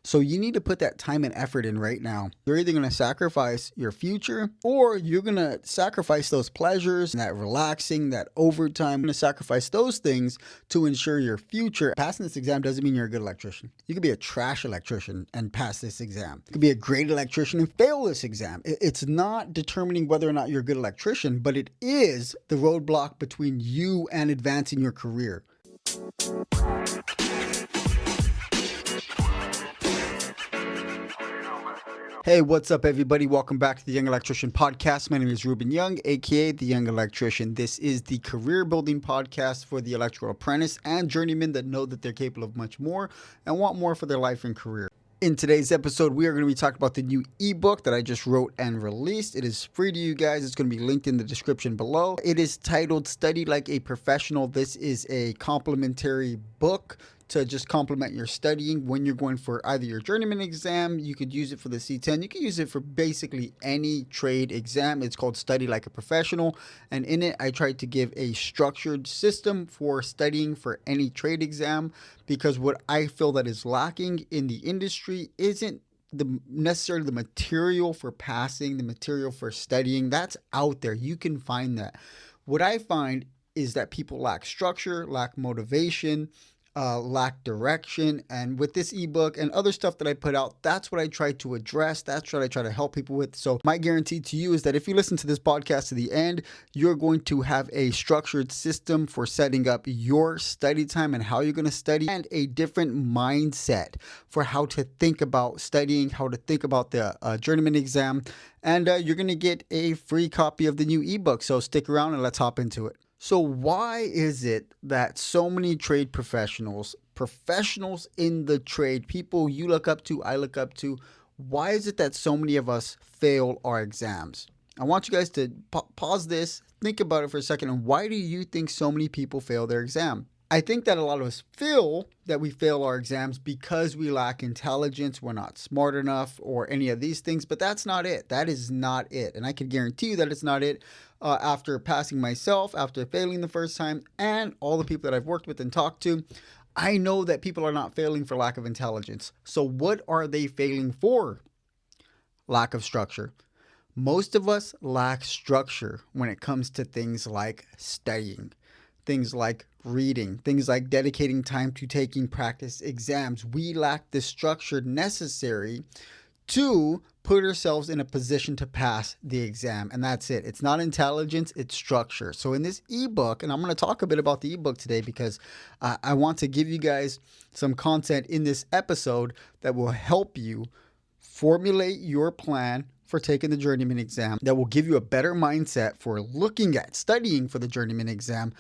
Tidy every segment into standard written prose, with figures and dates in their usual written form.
So you need to put that time and effort in right now. You're either going to sacrifice your future or you're going to sacrifice those pleasures, that relaxing, that overtime. You're going to sacrifice those things to ensure your future. Passing this exam doesn't mean you're a good electrician. You could be a trash electrician and pass this exam. You could be a great electrician and fail this exam. It's not determining whether or not you're a good electrician, but it is the roadblock between you and advancing your career. Hey, what's up, everybody? Welcome back to the Young Electrician Podcast. My name is Ruben Young, aka the Young Electrician. This is the career building podcast for the electrical apprentice and journeyman that know that they're capable of much more and want more for their life and career. In today's episode, we are going to be talking about the new ebook that I just wrote and released. It is free to you guys. It's going to be linked in the description below. It is titled Study Like a Professional. This is a complimentary book to just complement your studying when you're going for either your journeyman exam. You could use it for the C10. You can use it for basically any trade exam. It's called Study Like a Professional. And in it, I tried to give a structured system for studying for any trade exam, because what I feel that is lacking in the industry isn't necessarily the material for passing, the material for studying. That's out there. You can find that. What I find is that people lack structure, lack motivation, lack direction. And with this ebook and other stuff that I put out, that's what I try to address. That's what I try to help people with. So my guarantee to you is that if you listen to this podcast to the end, you're going to have a structured system for setting up your study time and how you're going to study, and a different mindset for how to think about studying, how to think about the journeyman exam. And you're going to get a free copy of the new ebook. So stick around and let's hop into it. So why is it that so many trade professionals in the trade, people you look up to, I look up to, why is it that so many of us fail our exams? I want you guys to pause this, think about it for a second, and why do you think so many people fail their exam? I think that a lot of us feel that we fail our exams because we lack intelligence, we're not smart enough, or any of these things, but that's not it. That is not it. And I can guarantee you that it's not it. After passing myself, after failing the first time, and all the people that I've worked with and talked to, I know that people are not failing for lack of intelligence. So what are they failing for? Lack of structure. Most of us lack structure when it comes to things like studying, things like reading, things like dedicating time to taking practice exams. We lack the structure necessary to put ourselves in a position to pass the exam. And that's it. It's not intelligence, it's structure. So in this ebook, and I'm going to talk a bit about the ebook today because I want to give you guys some content in this episode that will help you formulate your plan for taking the journeyman exam, that will give you a better mindset for looking at studying for the journeyman exam,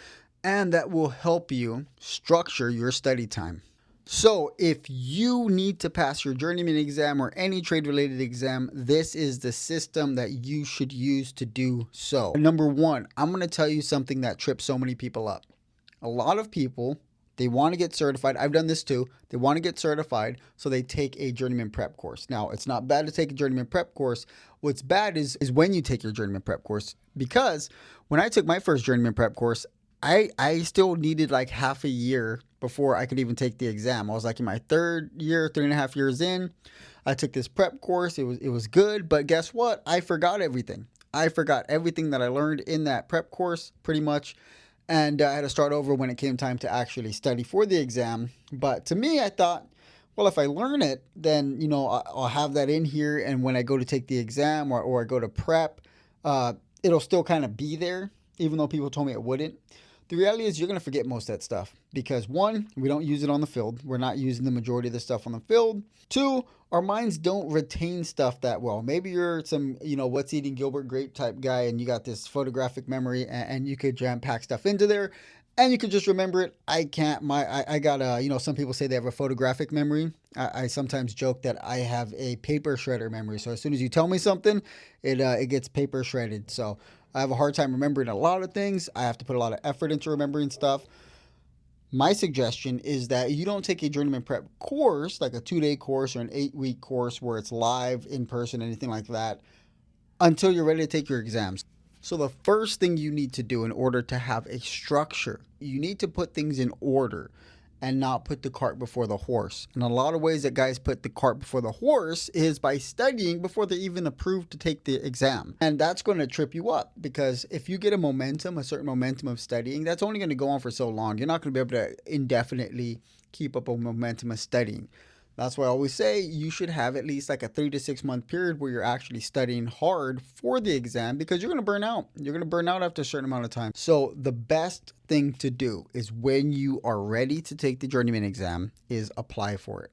and that will help you structure your study time. So if you need to pass your journeyman exam or any trade-related exam, this is the system that you should use to do so. Number one, I'm going to tell you something that trips so many people up. A lot of people, they want to get certified. I've done this too. They want to get certified, so they take a journeyman prep course. Now, it's not bad to take a journeyman prep course. What's bad is when you take your journeyman prep course, because when I took my first journeyman prep course, I still needed like half a year before I could even take the exam. I was like in my third year, 3.5 years in. I took this prep course. It was good, but guess what? I forgot everything. I forgot everything that I learned in that prep course pretty much. And I had to start over when it came time to actually study for the exam. But to me, I thought, well, if I learn it, then, I'll have that in here. And when I go to take the exam or I go to prep, it'll still kind of be there, even though people told me it wouldn't. The reality is you're going to forget most of that stuff because, one, we don't use it on the field. We're not using the majority of the stuff on the field. Two, our minds don't retain stuff that well. Maybe you're some, what's eating Gilbert Grape type guy and you got this photographic memory and you could jam pack stuff into there and you could just remember it. I can't. I got some people say they have a photographic memory. I sometimes joke that I have a paper shredder memory. So as soon as you tell me something, it gets paper shredded. So I have a hard time remembering a lot of things. I have to put a lot of effort into remembering stuff. My suggestion is that you don't take a journeyman prep course, like a 2-day course or an 8-week course where it's live, in person, anything like that, until you're ready to take your exams. So the first thing you need to do in order to have a structure, you need to put things in order. and not put the cart before the horse. And a lot of ways that guys put the cart before the horse is by studying before they're even approved to take the exam. And that's going to trip you up, because if you get a certain momentum of studying, that's only going to go on for so long. You're not going to be able to indefinitely keep up a momentum of studying. That's why I always say you should have at least like a 3 to 6 month period where you're actually studying hard for the exam, because you're going to burn out. You're going to burn out after a certain amount of time. So the best thing to do is, when you are ready to take the Journeyman exam, is apply for it.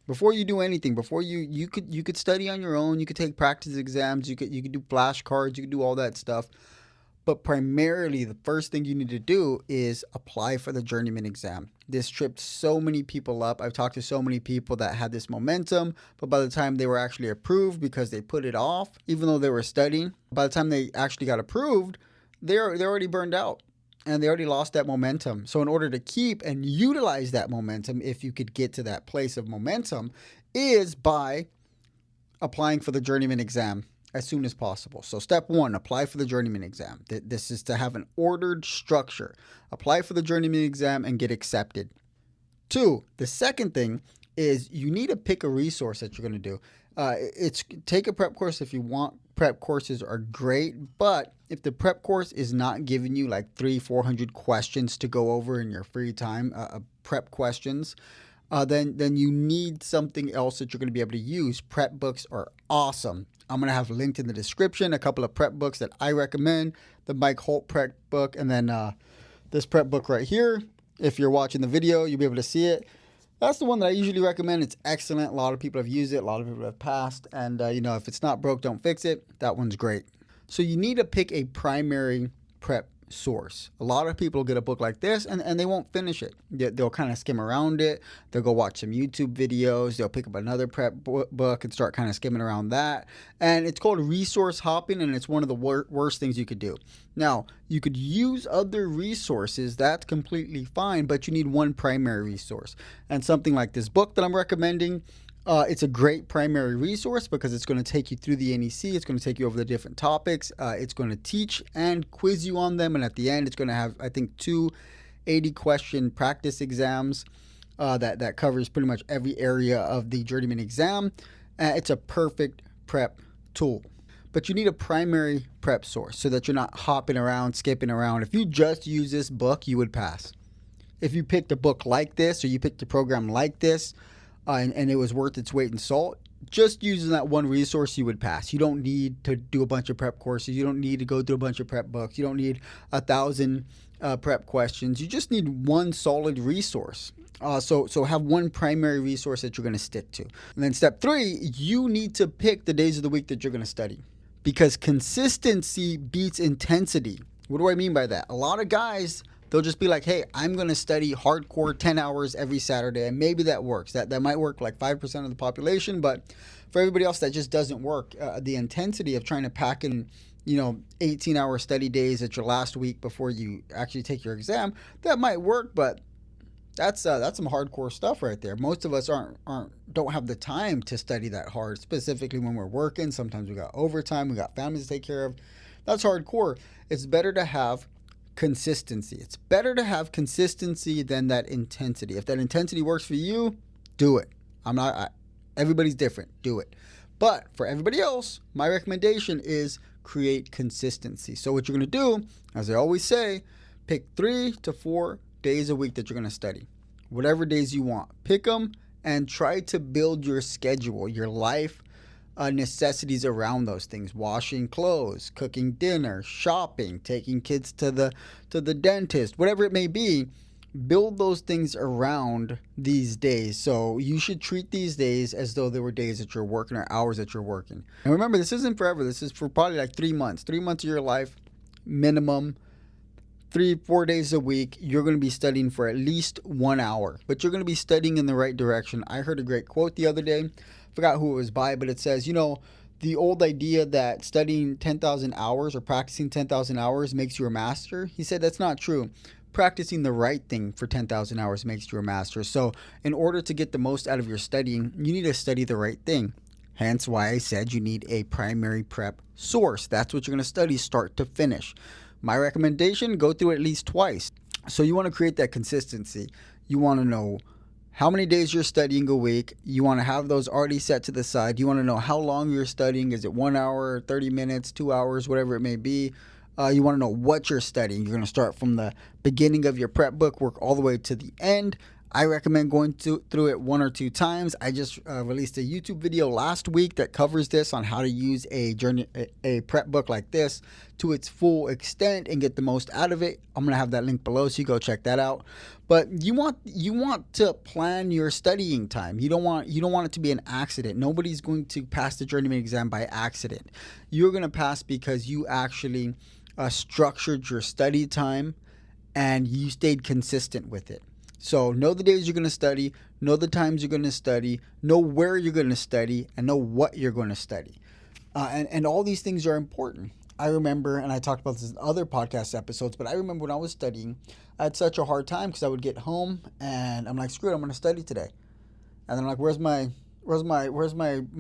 Before you do anything, before you could study on your own, you could take practice exams, you could do flashcards, you could do all that stuff. But primarily, the first thing you need to do is apply for the Journeyman exam. This tripped so many people up. I've talked to so many people that had this momentum, but by the time they were actually approved, because they put it off, even though they were studying, by the time they actually got approved, they're already burned out and they already lost that momentum. So in order to keep and utilize that momentum, if you could get to that place of momentum, is by applying for the Journeyman exam as soon as possible. So step 1, apply for the Journeyman exam. This is to have an ordered structure. Apply for the Journeyman exam and get accepted. 2, the second thing is you need to pick a resource that you're going to do. Take a prep course if you want. Prep courses are great, but if the prep course is not giving you like 300-400 questions to go over in your free time, prep questions, then you need something else that you're going to be able to use. Prep books are awesome. I'm going to have linked in the description a couple of prep books that I recommend. The Mike Holt prep book, and then this prep book right here. If you're watching the video, you'll be able to see it. That's the one that I usually recommend. It's excellent. A lot of people have used it. A lot of people have passed. And, if it's not broke, don't fix it. That one's great. So you need to pick a primary prep source. A lot of people get a book like this and they won't finish it. They'll kind of skim around it. They'll go watch some YouTube videos. They'll pick up another prep book and start kind of skimming around that. And it's called resource hopping, and it's one of the worst things you could do. Now, you could use other resources. That's completely fine, but you need one primary resource. And something like this book that I'm recommending, it's a great primary resource because it's going to take you through the NEC. It's going to take you over the different topics. It's going to teach and quiz you on them. And at the end, it's going to have, I think, 2 80-question practice exams that covers pretty much every area of the Journeyman exam. It's a perfect prep tool. But you need a primary prep source so that you're not hopping around, skipping around. If you just use this book, you would pass. If you picked a book like this, or you picked a program like this, and it was worth its weight in salt, just using that one resource, you would pass. You don't need to do a bunch of prep courses. You don't need to go through a bunch of prep books. You don't need 1,000 prep questions. You just need one solid resource. So have one primary resource that you're going to stick to. And then step 3, you need to pick the days of the week that you're going to study, because consistency beats intensity. What do I mean by that? A lot of guys, they'll just be like, hey, I'm going to study hardcore 10 hours every Saturday. And maybe that works. That might work like 5% of the population. But for everybody else, that just doesn't work. The intensity of trying to pack in, 18-hour study days at your last week before you actually take your exam, that might work. But that's some hardcore stuff right there. Most of us don't have the time to study that hard, specifically when we're working. Sometimes we got overtime. We got families to take care of. That's hardcore. It's better to have consistency. It's better to have consistency than that intensity. If that intensity works for you, do it. Everybody's different. Do it. But for everybody else, my recommendation is create consistency. So what you're going to do, as I always say, pick 3 to 4 days a week that you're going to study. Whatever days you want. Pick them and try to build your schedule, your life necessities around those things. Washing clothes, cooking dinner, shopping, taking kids to the dentist, whatever it may be. Build those things around these days. So you should treat these days as though they were days that you're working or hours that you're working. And remember, this isn't forever. This is for probably like 3 months. 3 months of your life, minimum. 3-4 days a week, you're going to be studying for at least 1 hour. But you're going to be studying in the right direction. I heard a great quote the other day. Forgot who it was by, but it says, the old idea that studying 10,000 hours or practicing 10,000 hours makes you a master. He said that's not true. Practicing the right thing for 10,000 hours makes you a master. So in order to get the most out of your studying, you need to study the right thing. Hence why I said you need a primary prep source. That's what you're going to study start to finish. My recommendation, go through it at least twice. So you want to create that consistency. You want to know how many days you're studying a week. You want to have those already set to the side. You want to know how long you're studying. Is it 1 hour, 30 minutes, 2 hours, whatever it may be. You want to know what you're studying. You're going to start from the beginning of your prep book, work all the way to the end. I recommend going through it 1 or 2 times. I just released a YouTube video last week that covers this on how to use a prep book like this to its full extent and get the most out of it. I'm gonna have that link below, so you go check that out. But you want to plan your studying time. You don't want it to be an accident. Nobody's going to pass the Journeyman exam by accident. You're gonna pass because you actually structured your study time and you stayed consistent with it. So know the days you're going to study, know the times you're going to study, know where you're going to study, and know what you're going to study. And all these things are important. I remember, and I talked about this in other podcast episodes, but I remember when I was studying, I had such a hard time because I would get home and I'm like, screw it, I'm going to study today. And then I'm like, where's my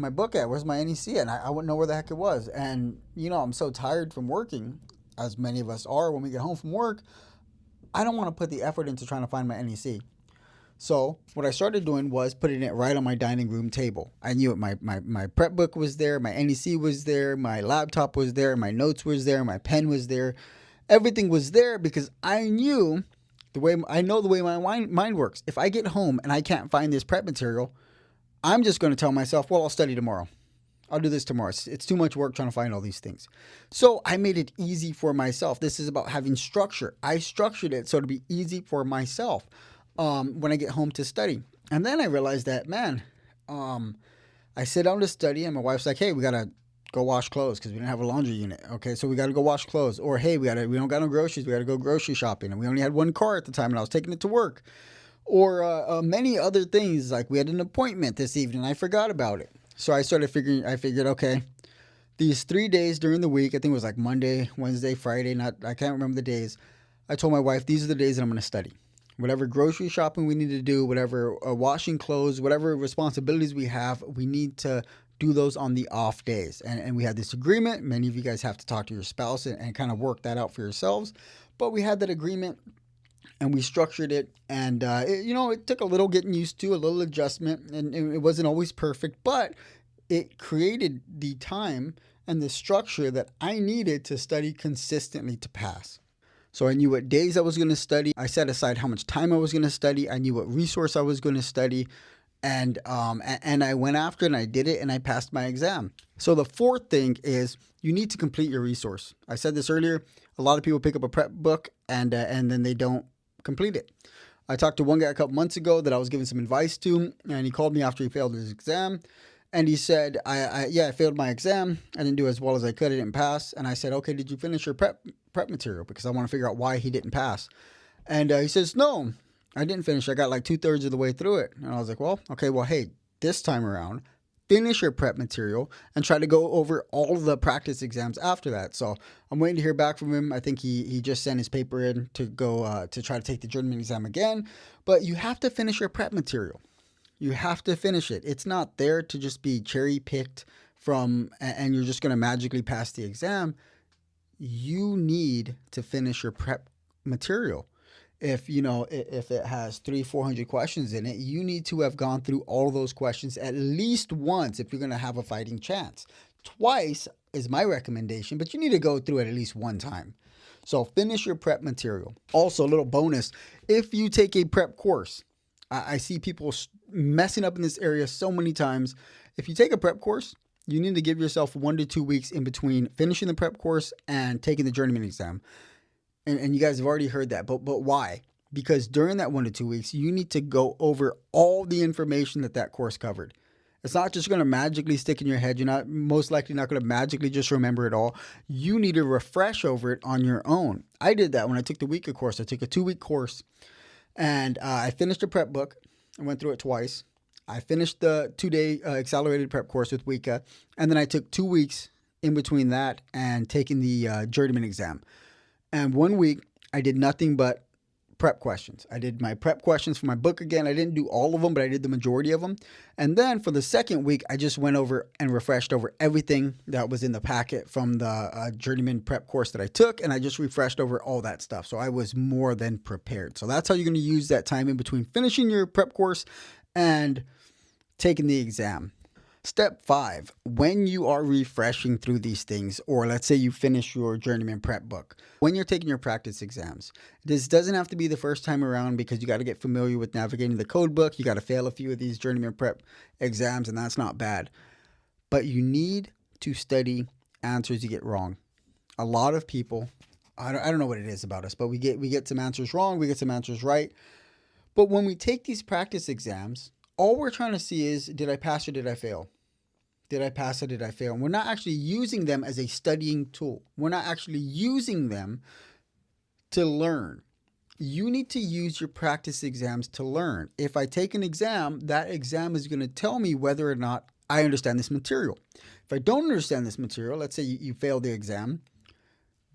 book at? Where's my NEC at? And I wouldn't know where the heck it was. And, I'm so tired from working, as many of us are when we get home from work. I don't want to put the effort into trying to find my NEC. So what I started doing was putting it right on my dining room table. I knew it. My prep book was there. My NEC was there. My laptop was there. My notes was there. My pen was there. Everything was there because I knew the way my mind works. If I get home and I can't find this prep material, I'm just going to tell myself, well, I'll study tomorrow. I'll do this tomorrow. It's too much work trying to find all these things. So I made it easy for myself. This is about having structure. I structured it so to be easy for myself when I get home to study. And then I realized that, I sit down to study and my wife's like, hey, we got to go wash clothes because we didn't have a laundry unit. Okay, so we got to go wash clothes. Or, hey, we don't got no groceries. We got to go grocery shopping. And we only had one car at the time and I was taking it to work. Or many other things, like we had an appointment this evening. I forgot about it. So I figured, okay, these 3 days during the week, I think it was like Monday, Wednesday, Friday, I can't remember the days. I told my wife, these are the days that I'm going to study. Whatever grocery shopping we need to do, whatever washing clothes, whatever responsibilities we have, we need to do those on the off days. And we had this agreement. Many of you guys have to talk to your spouse and kind of work that out for yourselves. But we had that agreement. And we structured it, and it took a little getting used to, a little adjustment, and it wasn't always perfect, but it created the time and the structure that I needed to study consistently to pass. So I knew what days I was going to study. I set aside how much time I was going to study. I knew what resource I was going to study, and I went after it, and I did it, and I passed my exam. So the fourth thing is you need to complete your resource. I said this earlier. A lot of people pick up a prep book and then they don't complete it. I talked to one guy a couple months ago that I was giving some advice to, and he called me after he failed his exam, and he said, I failed my exam. I didn't do as well as I could. I didn't pass. And I said, okay, did you finish your prep material? Because I want to figure out why he didn't pass. And he says, no, I didn't finish. I got like 2/3 of the way through it. And I was like, hey, this time around, finish your prep material and try to go over all the practice exams after that. So I'm waiting to hear back from him. I think he just sent his paper in to go to try to take the Journeyman exam again. But you have to finish your prep material. You have to finish it. It's not there to just be cherry picked from and you're just going to magically pass the exam. You need to finish your prep material. If it has 300-400 questions in it, you need to have gone through all those questions at least once if you're going to have a fighting chance. Twice is my recommendation, but you need to go through it at least one time. So finish your prep material. Also, a little bonus, if you take a prep course, I see people messing up in this area so many times. If you take a prep course, you need to give yourself 1 to 2 weeks in between finishing the prep course and taking the Journeyman exam. And you guys have already heard that, but why? Because during that 1 to 2 weeks, you need to go over all the information that course covered. It's not just going to magically stick in your head. You're most likely not going to magically just remember it all. You need to refresh over it on your own. I did that when I took the Weka course. I took a 2-week course, and I finished a prep book. I went through it twice. I finished the 2-day accelerated prep course with Weka, and then I took 2 weeks in between that and taking the Journeyman exam. And 1 week, I did nothing but prep questions. I did my prep questions for my book again. I didn't do all of them, but I did the majority of them. And then for the second week, I just went over and refreshed over everything that was in the packet from the Journeyman prep course that I took, and I just refreshed over all that stuff. So I was more than prepared. So that's how you're going to use that time in between finishing your prep course and taking the exam. Step 5, when you are refreshing through these things, or let's say you finish your Journeyman prep book, when you're taking your practice exams, this doesn't have to be the first time around because you got to get familiar with navigating the code book. You got to fail a few of these Journeyman prep exams, and that's not bad. But you need to study answers you get wrong. A lot of people, I don't know what it is about us, but we get some answers wrong, we get some answers right. But when we take these practice exams, all we're trying to see is, did I pass or did I fail? Did I pass or did I fail? And we're not actually using them as a studying tool. We're not actually using them to learn. You need to use your practice exams to learn. If I take an exam, that exam is going to tell me whether or not I understand this material. If I don't understand this material, let's say you failed the exam,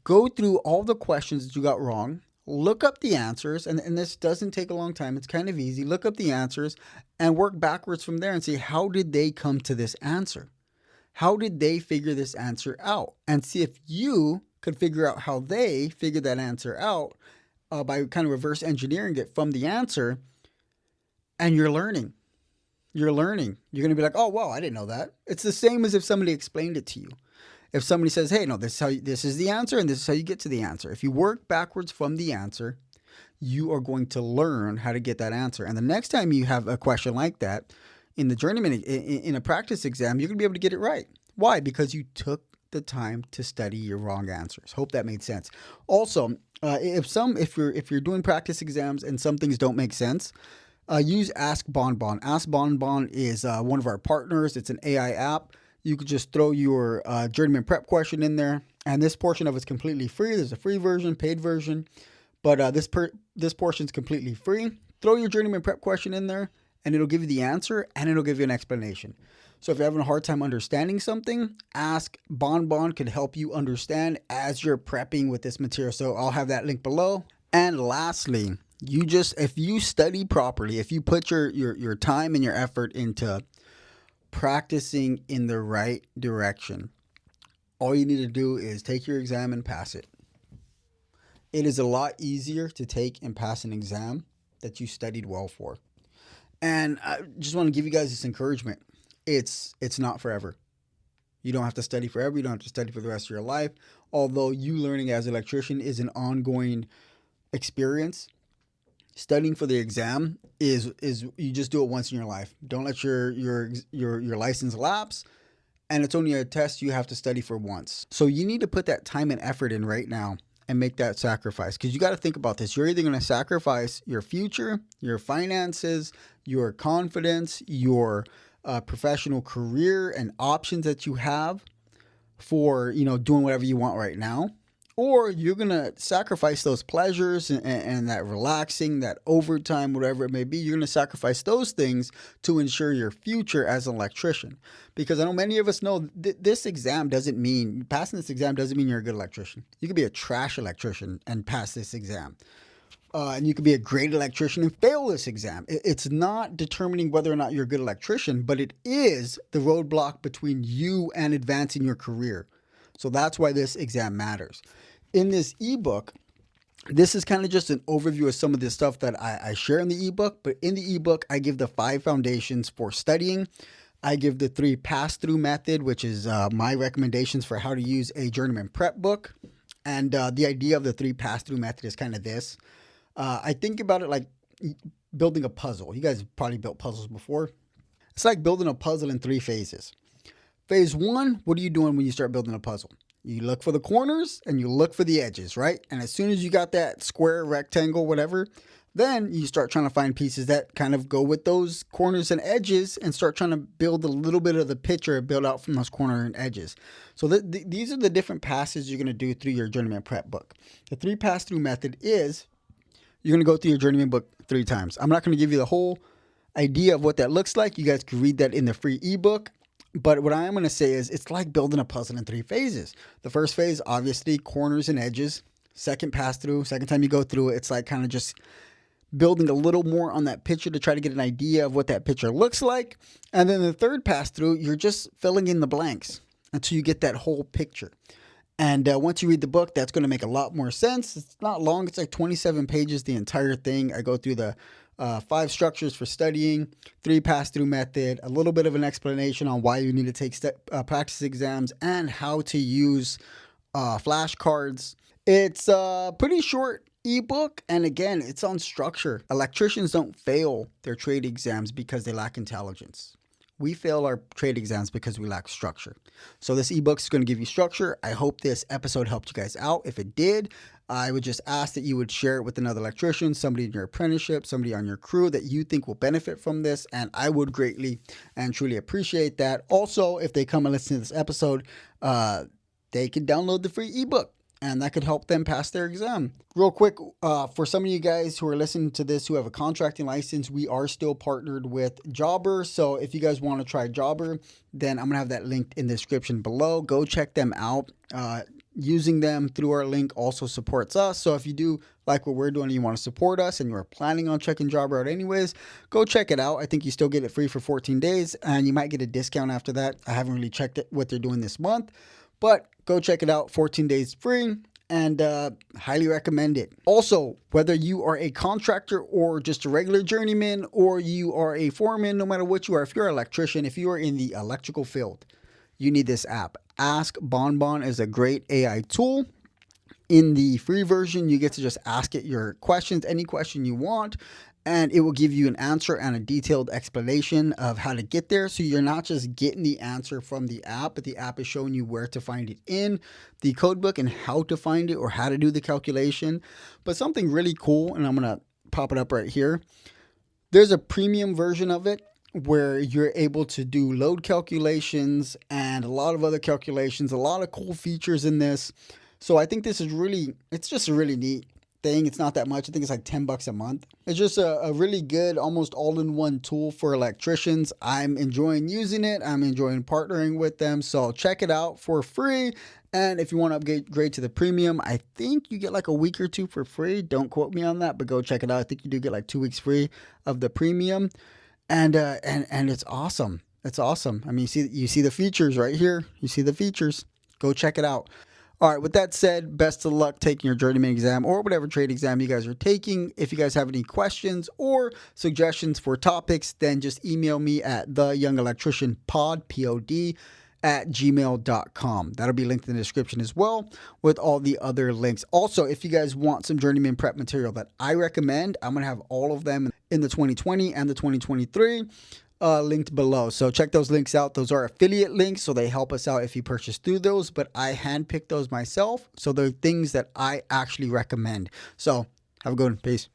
go through all the questions that you got wrong, look up the answers, and this doesn't take a long time. It's kind of easy. Look up the answers and work backwards from there and see, how did they come to this answer? How did they figure this answer out? And see if you could figure out how they figured that answer out by kind of reverse engineering it from the answer. And you're learning. You're learning. You're going to be like, oh, wow, I didn't know that. It's the same as if somebody explained it to you. If somebody says, hey, no, this is the answer and this is how you get to the answer. If you work backwards from the answer, you are going to learn how to get that answer. And the next time you have a question like that in the Journeyman, in a practice exam, you're going to be able to get it right. Why? Because you took the time to study your wrong answers. Hope that made sense. Also, if you're doing practice exams and some things don't make sense, use Ask Bonbon. Ask Bonbon is one of our partners. It's an AI app. You could just throw your Journeyman prep question in there, and this portion of it's completely free. There's a free version, paid version, but this portion is completely free. Throw your Journeyman prep question in there, and it'll give you the answer, and it'll give you an explanation. So if you're having a hard time understanding something, Ask Bonbon could help you understand as you're prepping with this material. So I'll have that link below. And lastly, if you study properly, if you put your time and your effort into practicing in the right direction, all you need to do is take your exam and pass it. It is a lot easier to take and pass an exam that you studied well for. And I just want to give you guys this encouragement. It's not forever. You don't have to study forever. You don't have to study for the rest of your life. Although you learning as an electrician is an ongoing experience, studying for the exam is you just do it once in your life. Don't let your license lapse, and it's only a test you have to study for once. So you need to put that time and effort in right now and make that sacrifice, because you got to think about this. You're either going to sacrifice your future, your finances, your confidence, your professional career and options that you have for doing whatever you want right now, or you're going to sacrifice those pleasures and that relaxing, that overtime, whatever it may be. You're going to sacrifice those things to ensure your future as an electrician. Because I know many of us know this exam doesn't mean, passing this exam doesn't mean you're a good electrician. You could be a trash electrician and pass this exam. And you could be a great electrician and fail this exam. It's not determining whether or not you're a good electrician, but it is the roadblock between you and advancing your career. So that's why this exam matters. In this ebook, this is kind of just an overview of some of the stuff that I share in the ebook. But in the ebook, I give the 5 foundations for studying. I give the 3 pass-through method, which is my recommendations for how to use a Journeyman prep book. And the idea of the 3 pass-through method is kind of this. I think about it like building a puzzle. You guys have probably built puzzles before. It's like building a puzzle in 3 phases. Phase 1, what are you doing when you start building a puzzle? You look for the corners and you look for the edges, right? And as soon as you got that square, rectangle, whatever, then you start trying to find pieces that kind of go with those corners and edges and start trying to build a little bit of the picture built out from those corners and edges. So these are the different passes you're going to do through your Journeyman prep book. The 3 pass-through method is you're going to go through your Journeyman book 3 times. I'm not going to give you the whole idea of what that looks like. You guys can read that in the free ebook. But what I am going to say is it's like building a puzzle in 3 phases. The first phase, obviously, corners and edges. second pass through, second time you go through it, it's like kind of just building a little more on that picture to try to get an idea of what that picture looks like. And then the third pass through, you're just filling in the blanks until you get that whole picture. And once you read the book, that's going to make a lot more sense. It's not long. It's like 27 pages, the entire thing. I go through the 5 structures for studying, 3 pass-through method, a little bit of an explanation on why you need to take practice exams, and how to use flashcards. It's a pretty short ebook, and again, it's on structure. Electricians don't fail their trade exams because they lack intelligence. We fail our trade exams because we lack structure. So this ebook is going to give you structure. I hope this episode helped you guys out. If it did, I would just ask that you would share it with another electrician, somebody in your apprenticeship, somebody on your crew that you think will benefit from this. And I would greatly and truly appreciate that. Also, if they come and listen to this episode, they can download the free ebook, and that could help them pass their exam. Real quick, for some of you guys who are listening to this who have a contracting license, we are still partnered with Jobber. So if you guys want to try Jobber, then I'm going to have that linked in the description below. Go check them out. Using them through our link also supports us. So if you do like what we're doing and you want to support us and you're planning on checking Jobber out anyways, go check it out. I think you still get it free for 14 days, and you might get a discount after that. I haven't really checked what they're doing this month, but go check it out. 14 days free, and highly recommend it. Also, whether you are a contractor or just a regular journeyman, or you are a foreman, no matter what you are, if you're an electrician, if you are in the electrical field, you need this app. Ask Bonbon is a great AI tool. In the free version, you get to just ask it your questions, any question you want, and it will give you an answer and a detailed explanation of how to get there. So you're not just getting the answer from the app, but the app is showing you where to find it in the code book and how to find it or how to do the calculation. But something really cool, and I'm going to pop it up right here. There's a premium version of it where you're able to do load calculations and a lot of other calculations, a lot of cool features in this. So I think this is it's just a really neat thing. It's not that much. I think it's like $10 a month. It's just a really good, almost all-in-one tool for electricians. I'm enjoying using it. I'm enjoying partnering with them. So check it out for free. And if you want to upgrade to the premium, I think you get like a week or 2 for free. Don't quote me on that, but go check it out. I think you do get like 2 weeks free of the premium. And it's awesome. It's awesome. I mean, you see the features right here. You see the features. Go check it out. All right, with that said, best of luck taking your Journeyman exam or whatever trade exam you guys are taking. If you guys have any questions or suggestions for topics, then just email me at theyoungelectricianpod, P-O-D, @gmail.com. That'll be linked in the description as well with all the other links. Also, if you guys want some Journeyman prep material that I recommend, I'm going to have all of them in the 2020 and the 2023 linked below. So check those links out. Those are affiliate links, so they help us out if you purchase through those, but I handpicked those myself. So they're things that I actually recommend. So have a good one. Peace.